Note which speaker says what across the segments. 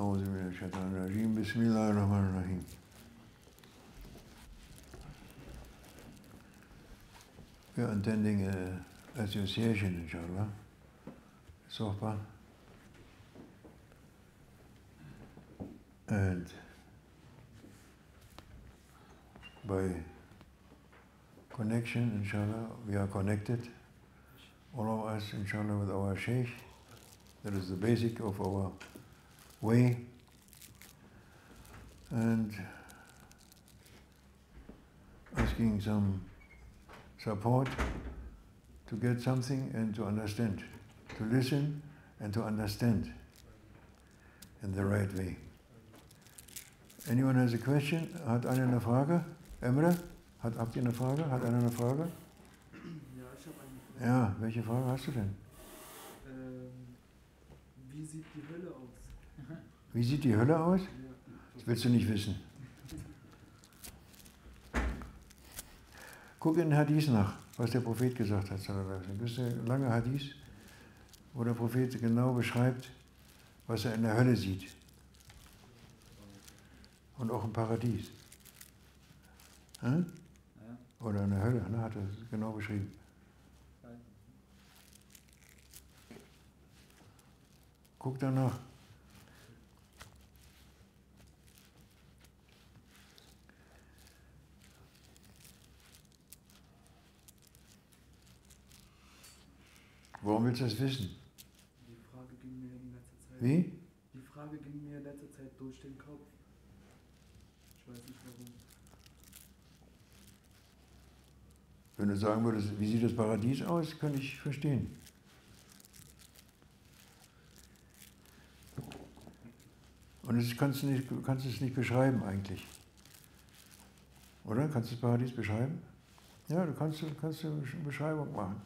Speaker 1: Auzubillahiminash-shaytanir-rajim. Bismillahir-Rahmanir-Rahim. We are attending an association, inshallah, Sohbat, and by connection, inshallah, we are connected, all of us, inshallah, with our Sheikh. That is the basic of our way, and asking some support to get something and to understand, to listen and to understand in the right way. Anyone has a question? Hat einer eine Frage? Emre? Habt ihr eine Frage? Hat einer eine Frage?
Speaker 2: Ja, ich habe eine Frage.
Speaker 1: Ja, welche Frage hast du denn?
Speaker 2: Wie sieht die Hölle aus?
Speaker 1: Wie sieht die Hölle aus?
Speaker 2: Ja.
Speaker 1: Das willst du nicht wissen. Guck in den Hadith nach, was der Prophet gesagt hat. Das ist ein langer Hadith, wo der Prophet genau beschreibt, was er in der Hölle sieht. Und auch im Paradies. Oder in der Hölle, ne, hat er genau beschrieben. Guck danach. Warum willst du das wissen?
Speaker 2: Die Frage ging mir in letzter Zeit.
Speaker 1: Wie?
Speaker 2: Die Frage ging mir in letzter Zeit durch den Kopf. Ich weiß nicht warum.
Speaker 1: Wenn du sagen würdest, wie sieht das Paradies aus, kann ich verstehen. Und das kannst du es nicht beschreiben eigentlich. Oder? Kannst du das Paradies beschreiben? Ja, du kannst eine Beschreibung machen.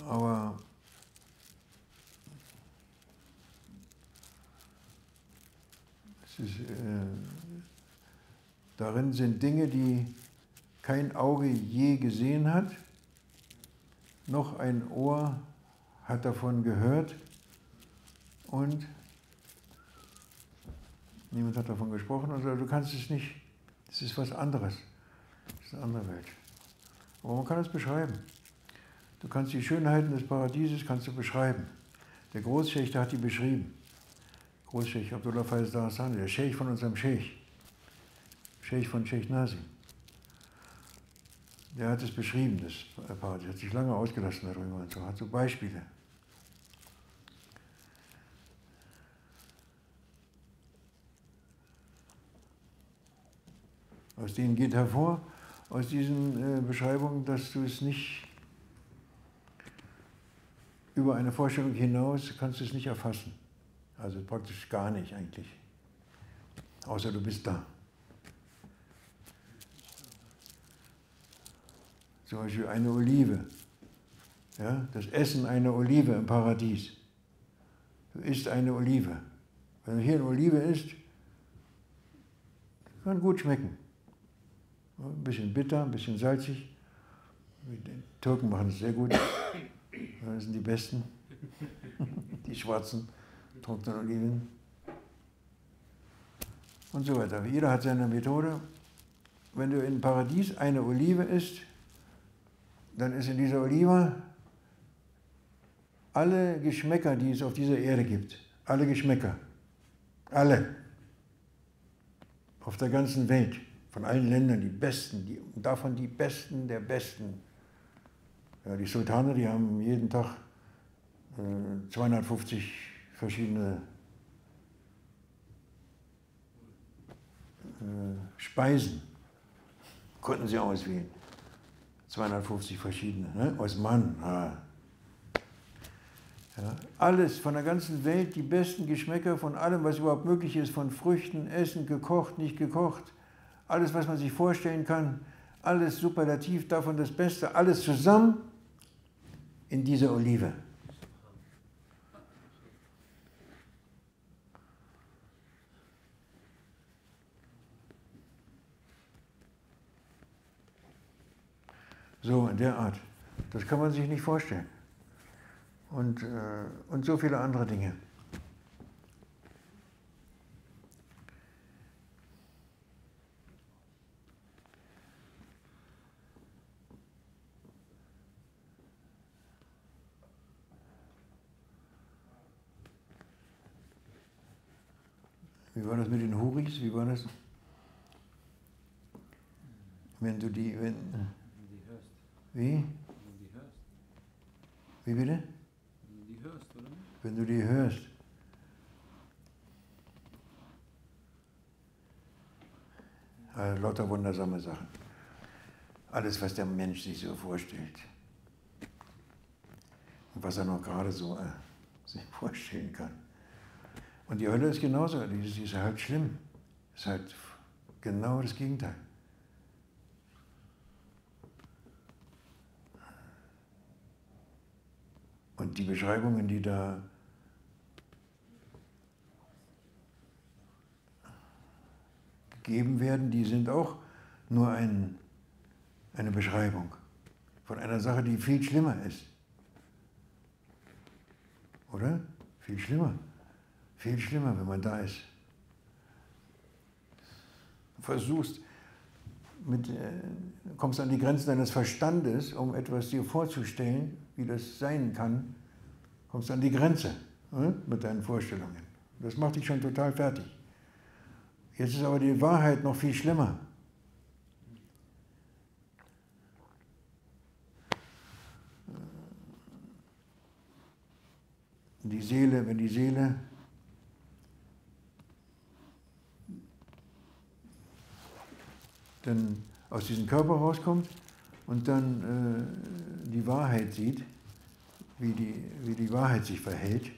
Speaker 1: Aber darin sind Dinge, die kein Auge je gesehen hat, noch ein Ohr hat davon gehört und niemand hat davon gesprochen. Also du kannst es nicht, es ist was anderes, es ist eine andere Welt. Aber man kann es beschreiben. Du kannst die Schönheiten des Paradieses kannst du beschreiben. Der Großscheich hat die beschrieben. Großscheich Abdullah Faiz Hassan, der Scheikh von unserem Scheikh. Scheikh von Scheikh Nasim. Der hat es beschrieben, das Paradies. Hat sich lange ausgelassen darüber und so. Hat so Beispiele. Aus denen geht hervor, aus diesen Beschreibungen, dass du es nicht über eine Vorstellung hinaus kannst du es nicht erfassen. Also praktisch gar nicht eigentlich. Außer du bist da. Zum Beispiel eine Olive. Ja, das Essen einer Olive im Paradies. Du isst eine Olive. Wenn du hier eine Olive isst, kann gut schmecken. Ein bisschen bitter, ein bisschen salzig. Die Türken machen es sehr gut. Das sind die Besten, die schwarzen, trockenen Oliven und so weiter. Jeder hat seine Methode. Wenn du im Paradies eine Olive isst, dann ist in dieser Olive alle Geschmäcker, die es auf dieser Erde gibt. Alle Geschmäcker. Alle. Auf der ganzen Welt. Von allen Ländern die Besten. Und davon die Besten der Besten. Ja, die Sultane, die haben jeden Tag 250 verschiedene Speisen. Konnten sie auswählen. 250 verschiedene. Ne? Osmanen. Ja. Ja, alles von der ganzen Welt, die besten Geschmäcker von allem, was überhaupt möglich ist, von Früchten, Essen, gekocht, nicht gekocht. Alles, was man sich vorstellen kann. Alles superlativ, davon das Beste. Alles zusammen in dieser Olive. So in der Art. Das kann man sich nicht vorstellen. Und so viele andere Dinge. Wie war das mit den Huris? Wie war das? Wenn du die...
Speaker 2: Wenn du die hörst.
Speaker 1: Wie?
Speaker 2: Wenn du die hörst.
Speaker 1: Wie bitte?
Speaker 2: Wenn du die hörst, oder nicht?
Speaker 1: Wenn du die hörst. Also lauter wundersame Sachen. Alles, was der Mensch sich so vorstellt. Und was er noch gerade so sich vorstellen kann. Und die Hölle ist genauso, die ist halt schlimm. Ist halt genau das Gegenteil. Und die Beschreibungen, die da gegeben werden, die sind auch nur eine Beschreibung von einer Sache, die viel schlimmer ist. Oder? Viel schlimmer. Viel schlimmer, wenn man da ist. Du versuchst, kommst an die Grenzen deines Verstandes, um etwas dir vorzustellen, wie das sein kann, kommst an die Grenze mit deinen Vorstellungen. Das macht dich schon total fertig. Jetzt ist aber die Wahrheit noch viel schlimmer. Die Seele, wenn die Seele dann aus diesem Körper rauskommt und dann die Wahrheit sieht, wie die Wahrheit sich verhält,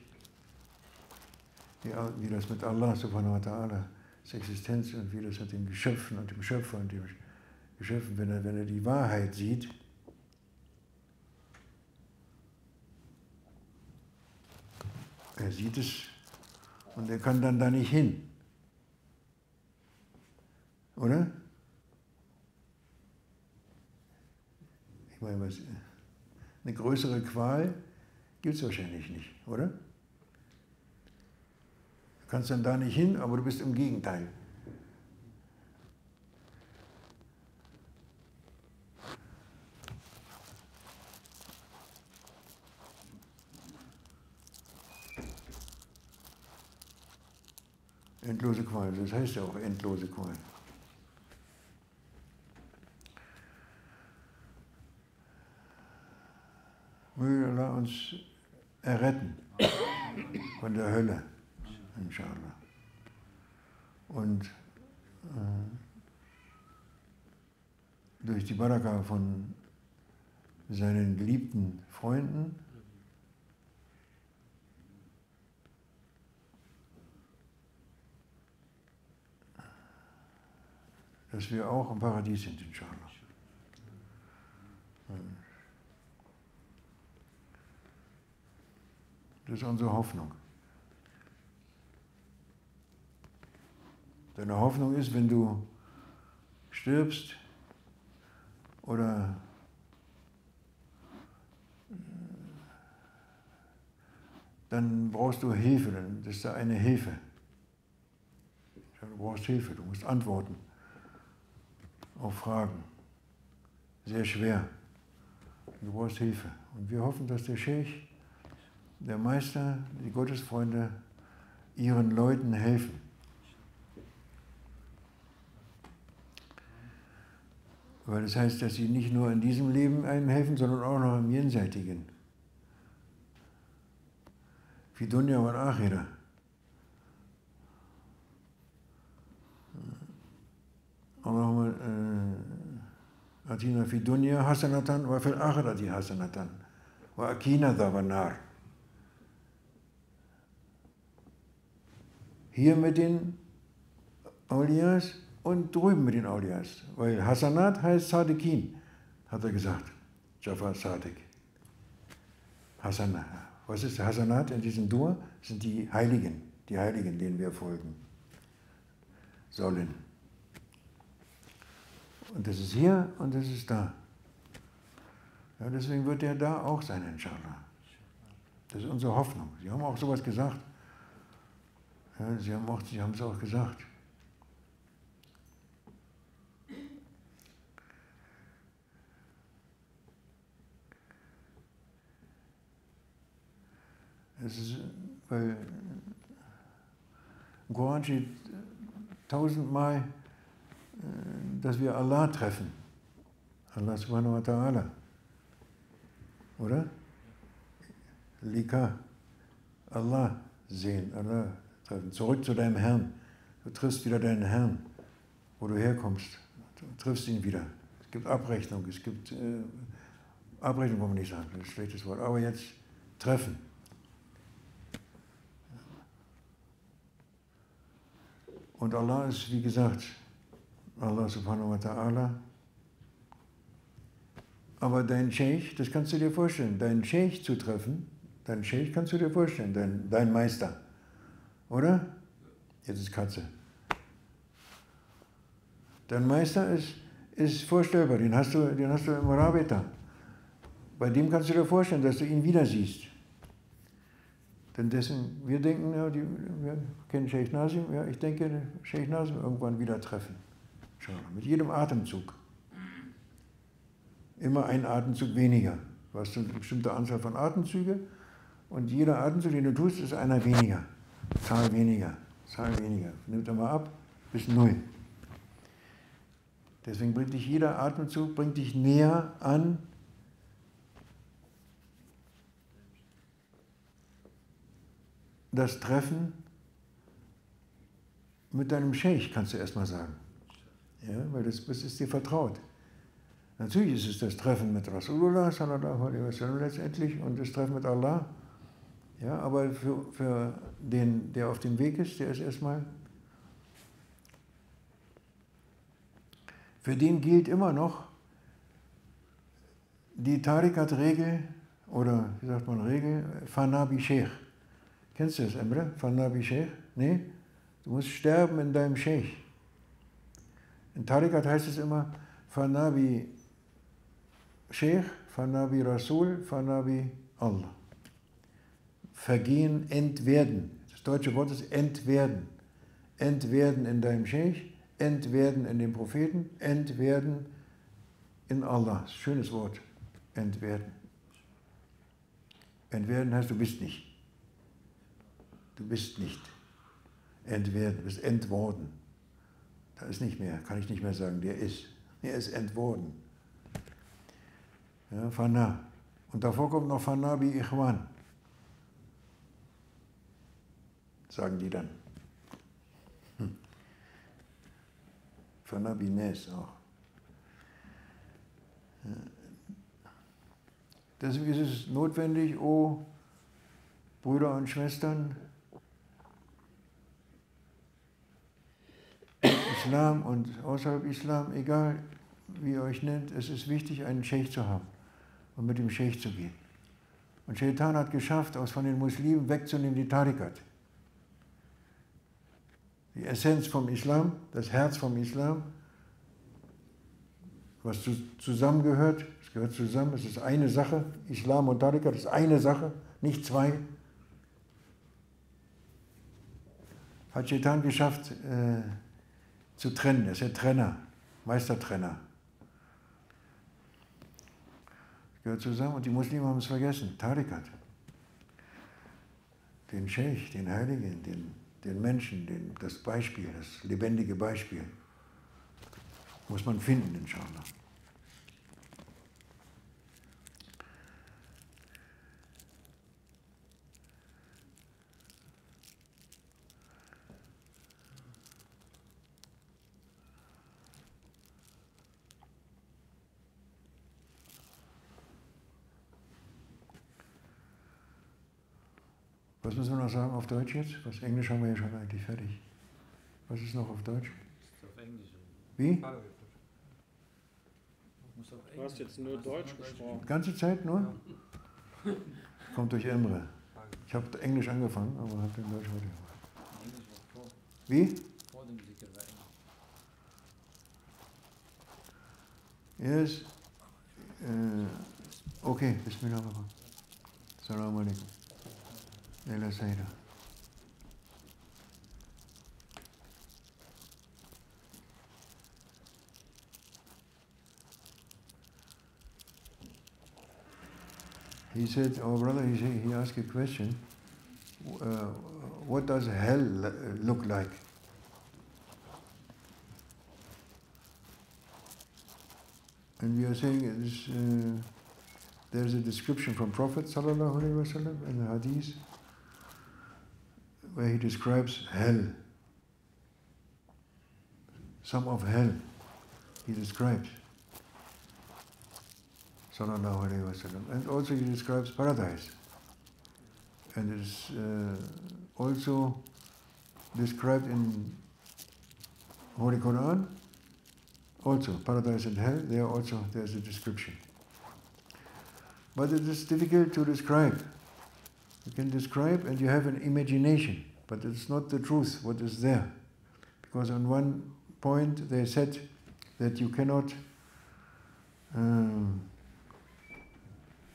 Speaker 1: wie das mit Allah subhanahu wa ta'ala, Existenz und wie das mit den Geschöpfen und dem Schöpfer und dem Geschöpfen, wenn er die Wahrheit sieht, er sieht es und er kann dann da nicht hin. Oder? Ich meine, eine größere Qual gibt es wahrscheinlich nicht, oder? Du kannst dann da nicht hin, aber du bist im Gegenteil. Endlose Qual, das heißt ja auch endlose Qual. Möge Allah uns erretten von der Hölle, inshallah. Und durch die Baraka von seinen geliebten Freunden dass wir auch im Paradies sind, inshallah. Das ist unsere Hoffnung. Deine Hoffnung ist, wenn du stirbst oder dann brauchst du Hilfe, das ist da eine Hilfe. Du brauchst Hilfe, du musst antworten auf Fragen. Sehr schwer. Du brauchst Hilfe. Und wir hoffen, dass der Sheikh, der Meister, die Gottesfreunde ihren Leuten helfen. Weil das heißt, dass sie nicht nur in diesem Leben einem helfen, sondern auch noch im jenseitigen. Fi dunya wal akhirah. Allahumma atina fi dunya hasanatan wa fil akhirati hasanatan wa akina adhaban nar. Hier mit den Aulias und drüben mit den Aulias. Weil Hasanat heißt Sadiqin, hat er gesagt. Jafar Sadiq. Hasanat. Was ist Hasanat in diesem Dua? Das sind die Heiligen, denen wir folgen sollen. Und das ist hier und das ist da. Ja, deswegen wird er da auch sein, inshallah. Das ist unsere Hoffnung. Sie haben auch sowas gesagt. Ja, Sie haben es auch gesagt. Es ist, weil Im Koran steht 1000-mal, dass wir Allah treffen. Allah subhanahu wa ta'ala. Oder? Lika. Allah sehen, Allah treffen. Zurück zu deinem Herrn. Du triffst wieder deinen Herrn, wo du herkommst. Du triffst ihn wieder. Es gibt Abrechnung. Es gibt Abrechnung, kann man nicht sagen, das ist ein schlechtes Wort. Aber jetzt treffen. Und Allah ist, wie gesagt, Allah subhanahu wa ta'ala. Aber dein Scheikh, das kannst du dir vorstellen, deinen Scheikh zu treffen, deinen Scheikh kannst du dir vorstellen, dein Meister. Oder? Jetzt ist Katze. Dein Meister ist vorstellbar, den hast du im Rabita. Bei dem kannst du dir vorstellen, dass du ihn wieder siehst. Denn wir denken, ja, wir kennen Sheikh Nasim, ja, ich denke, Sheikh Nasim irgendwann wieder treffen. Schau, mit jedem Atemzug. Immer ein Atemzug weniger. Du hast eine bestimmte Anzahl von Atemzügen und jeder Atemzug, den du tust, ist einer weniger. Zahl weniger. Zahl weniger. Nimmt immer ab bis 0. Deswegen bringt dich jeder Atemzug näher an das Treffen mit deinem Scheikh, kannst du erstmal sagen. Ja, weil das ist dir vertraut. Natürlich ist es das Treffen mit Rasulullah sallallahu alaihi wasallam letztendlich und das Treffen mit Allah. Ja, aber für den, der auf dem Weg ist, der ist erstmal, für den gilt immer noch die Tariqat-Regel, oder wie sagt man Regel, Fanabi Sheikh. Kennst du das, Emre? Fanabi Sheikh? Nee? Du musst sterben in deinem Scheikh. In Tariqat heißt es immer Fanabi Sheikh, Fanabi Rasul, Fanabi Allah. Vergehen, entwerden. Das deutsche Wort ist entwerden. Entwerden in deinem Scheikh, entwerden in dem Propheten, entwerden in Allah. Schönes Wort. Entwerden. Entwerden heißt, du bist nicht. Du bist nicht. Entwerden, du bist entworden. Da ist nicht mehr, kann ich nicht mehr sagen, der ist. Er ist entworden. Ja, Fana. Und davor kommt noch Fana bi Ikhwan. Sagen die dann. Fana bi Nes auch. Ja. Deswegen ist es notwendig, oh Brüder und Schwestern, Islam und außerhalb Islam, egal wie ihr euch nennt, es ist wichtig, einen Scheikh zu haben und mit dem Scheikh zu gehen. Und Shaitan hat geschafft, von den Muslimen wegzunehmen die Tariqat. Die Essenz vom Islam, das Herz vom Islam, was zusammengehört, es gehört zusammen, es ist eine Sache, Islam und Tariqat ist eine Sache, nicht zwei. Hat Shaitan geschafft, zu trennen. Er ist der Trenner, Meistertrenner. Das gehört zusammen und die Muslime haben es vergessen. Tariqat. Den Scheikh, den Heiligen, den Menschen, das Beispiel, das lebendige Beispiel. Muss man finden, inshallah. Was müssen wir noch sagen auf Deutsch jetzt? Was Englisch haben wir ja schon eigentlich fertig. Was ist noch auf Deutsch?
Speaker 3: Das ist auf Englisch.
Speaker 1: Wie?
Speaker 4: Du hast jetzt nur Deutsch gesprochen.
Speaker 1: Die ganze Zeit nur? Kommt durch Emre. Ich habe Englisch angefangen, aber habe den Deutsch heute gemacht.
Speaker 3: Englisch war vor.
Speaker 1: Wie?
Speaker 3: Vor dem Dhikr war Englisch.
Speaker 1: Yes. Okay, Bismillah. Assalamu alaikum. Ela Saida. He said, our brother, he asked a question. what does hell look like? And we are saying there's a description from Prophet sallallahu alaihi wasallam in the hadith where he describes hell. Some of hell he describes sallallahu alaihi wasallam, and also he describes paradise, and it is also described in Holy Quran. Also, paradise and hell, there's a description. But it is difficult to describe. You can describe and you have an imagination, but it's not the truth, what is there. Because on one point they said that you cannot,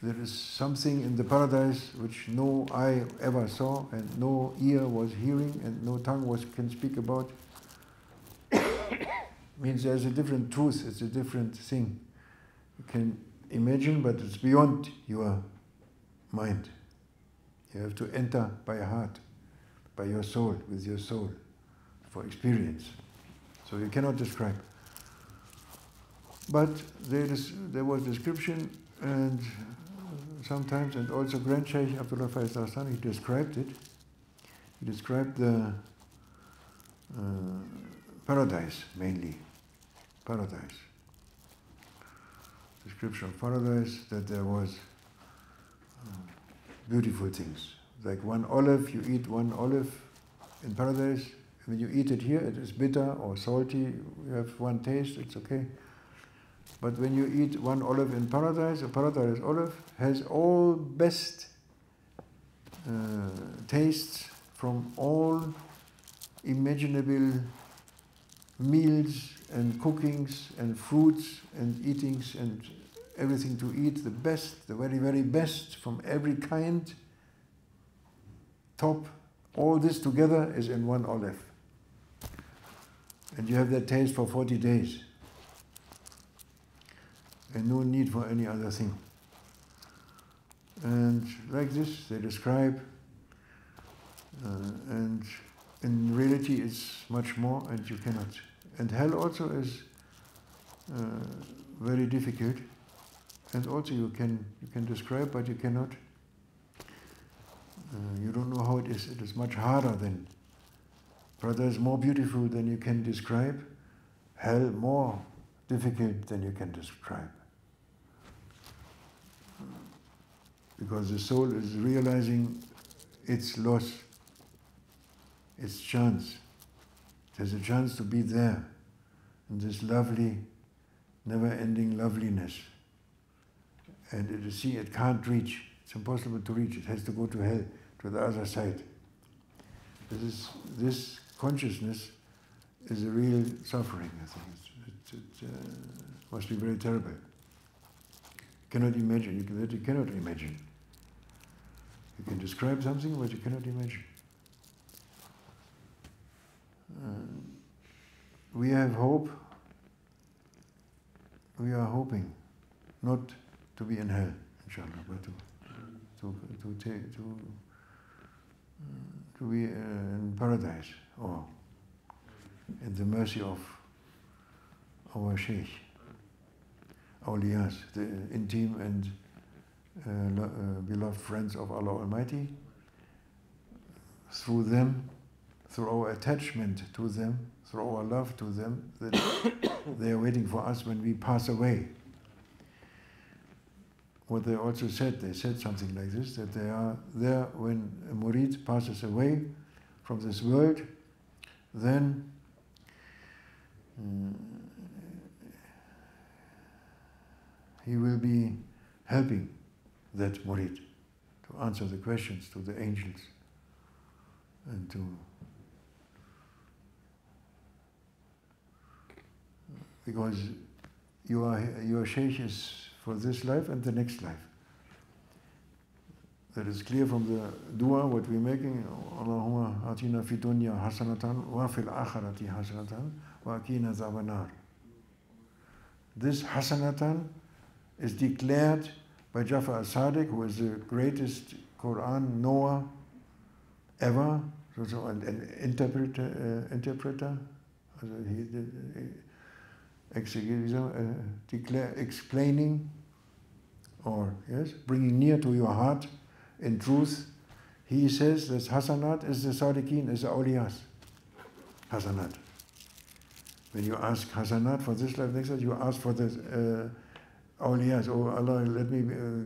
Speaker 1: there is something in the paradise which no eye ever saw and no ear was hearing and no tongue can speak about. Means there's a different truth, it's a different thing. You can imagine, but it's beyond your mind. You have to enter by your heart, by your soul, with your soul, for experience. So you cannot describe. But there was description, and sometimes, and also Grand Sheikh Abdullah Faiz Hassan, he described it. He described the paradise mainly. Paradise. Description of paradise, that there was beautiful things. Like one olive, you eat one olive in paradise. When you eat it here, it is bitter or salty. You have one taste, it's okay. But when you eat one olive in paradise, a paradise olive has all best tastes from all imaginable meals and cookings and fruits and eatings and everything to eat, the best, the very, very best from every kind, top, all this together is in one olive. And you have that taste for 40 days. And no need for any other thing. And like this, they describe, and in reality it's much more, and you cannot. And hell also is very difficult, and also you can describe, but you cannot. You don't know how it is. It is much harder than. Paradise is more beautiful than you can describe. Hell more difficult than you can describe. Because the soul is realizing its loss, its chance. There's a chance to be there in this lovely, never-ending loveliness. And it can't reach. It's impossible to reach. It has to go to hell, to the other side. This consciousness is a real suffering, I think. It must be very terrible. You cannot imagine. You cannot imagine. You can describe something, but you cannot imagine. We have hope. We are hoping not to be in hell, inshallah, but to be in paradise or in the mercy of our Sheikh, awliyas, the intimate and beloved friends of Allah Almighty. Through them, through our attachment to them, through our love to them, that they are waiting for us when we pass away. What they also said, they said something like this, that they are there when a murid passes away from this world, then he will be helping that murid to answer the questions to the angels and to because your Sheikh is for this life and the next life. That is clear from the dua what we're making. Allahumma atina fi dunya hasanatan wa fil akhirati hasanatan wa qina adhaban nar. This hasanatan is declared by Jafar as-Sadiq, who is the greatest Quran knower ever, so ein Interpreter, also explaining, or yes, bringing near to your heart in truth. He says that Hasanat is the Sadiqeen, is the awliyas. Hasanat. When you ask Hasanat for this life, next life, you ask for the awliyas. Oh Allah, let me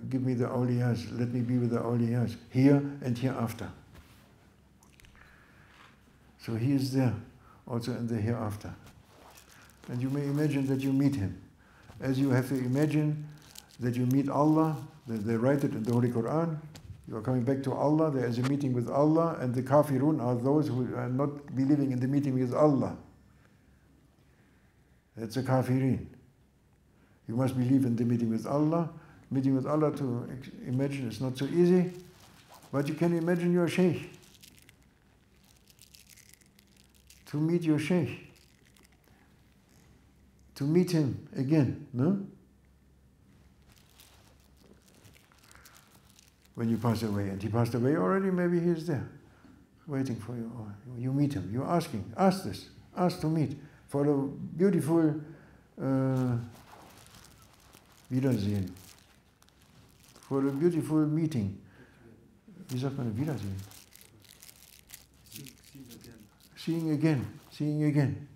Speaker 1: give me the awliyas. Let me be with the awliyas here and hereafter. So he is there, also in the hereafter. And you may imagine that you meet him. As you have to imagine that you meet Allah, they write it in the Holy Quran. You are coming back to Allah, there is a meeting with Allah, and the kafirun are those who are not believing in the meeting with Allah. That's a kafirin. You must believe in the meeting with Allah. Meeting with Allah, to imagine, is not so easy, but you can imagine your Sheikh. To meet your Sheikh. To meet him again, no? When you pass away, and he passed away already, maybe he is there, waiting for you. Or you meet him. You're asking, ask this, ask to meet for a beautiful Wiedersehen, for a beautiful meeting. Wie sagt man Wiedersehen? Seeing again, seeing again.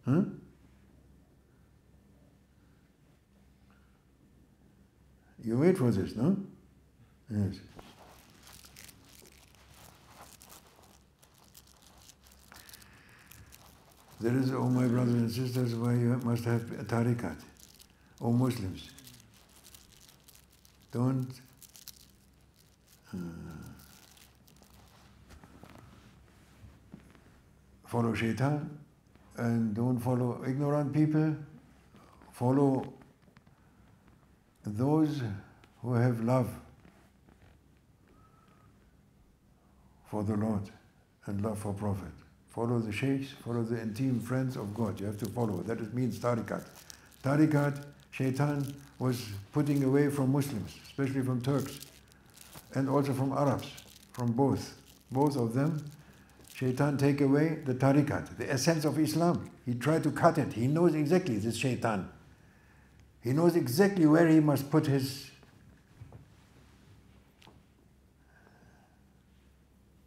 Speaker 1: Huh? You wait for this, no? Yes. That is, oh my brothers and sisters, why you must have a tariqat. Oh Muslims, don't follow shaitan, and don't follow ignorant people. Follow those who have love for the Lord and love for Prophet. Follow the sheikhs, follow the intimate friends of God. You have to follow. That means tariqat. Tariqat, shaitan was putting away from Muslims, especially from Turks, and also from Arabs, from both of them. Shaitan take away the tariqat, the essence of Islam. He tried to cut it. He knows exactly, this shaitan. He knows exactly where he must put his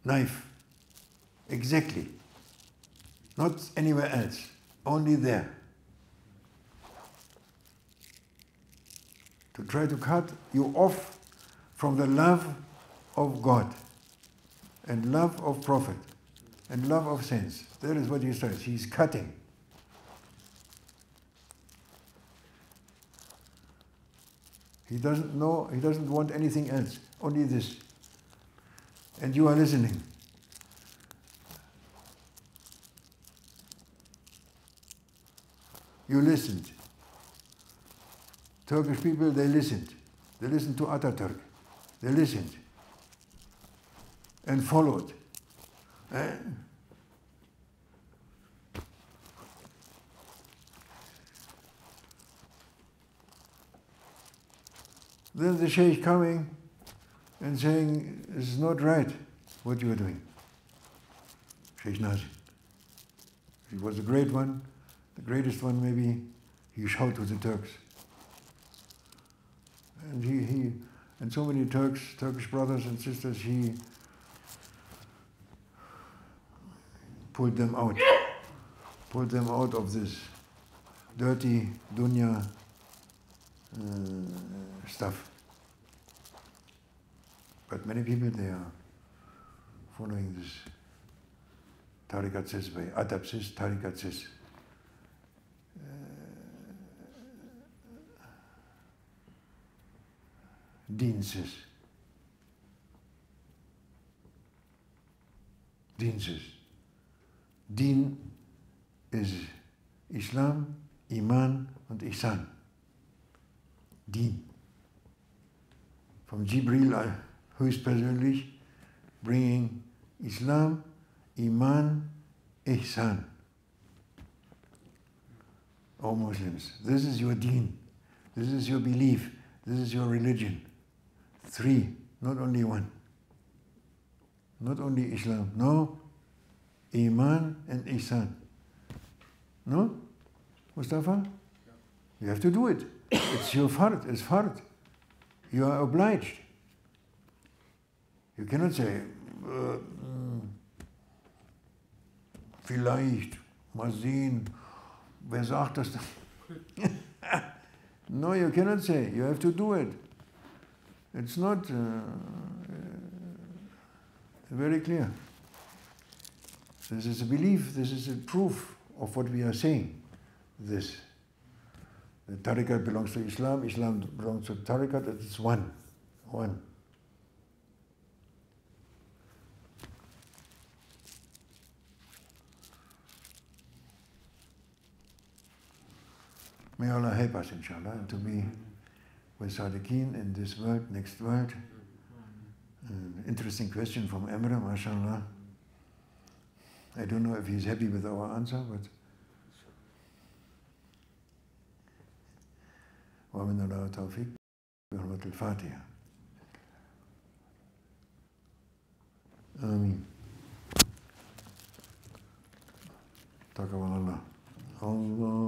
Speaker 1: knife. Exactly. Not anywhere else. Only there. To try to cut you off from the love of God and love of Prophet and love of saints. That is what he says. He's cutting. He doesn't know, he doesn't want anything else, only this. And you are listening. You listened. Turkish people, they listened. They listened to Ataturk. They listened and followed. Then the Sheikh coming and saying, this is not right what you are doing. Sheikh Nazim. He was a great one, the greatest one maybe. He shouted to the Turks. And he and so many Turkish brothers and sisters, he pulled them out of this dirty dunya stuff. But many people, they are following this tariqat way, adab tariqat Deen Deen is Islam, Iman und Ihsan. Deen. From Jibril höchstpersönlich, bringing Islam, Iman, Ihsan. O Muslims, this is your deen, this is your belief, this is your religion. 3, not only 1. Not only Islam. No. Iman and Ihsan. No? Mustafa? You have to do it. It's your fard. It's fard. You are obliged. You cannot say, vielleicht, mal sehen, wer sagt das? No, you cannot say. You have to do it. It's not very clear. This is a belief, this is a proof of what we are saying. This. The tariqat belongs to Islam, Islam belongs to tariqat, it's one. One. May Allah help us, inshallah, to be with Sadiqeen in this world, next world. Interesting question from Emre, mashallah. I don't know if he's happy with our answer, but ومن الله توفيق بحرمة الفاتحة. آمين. تقبل الله. الله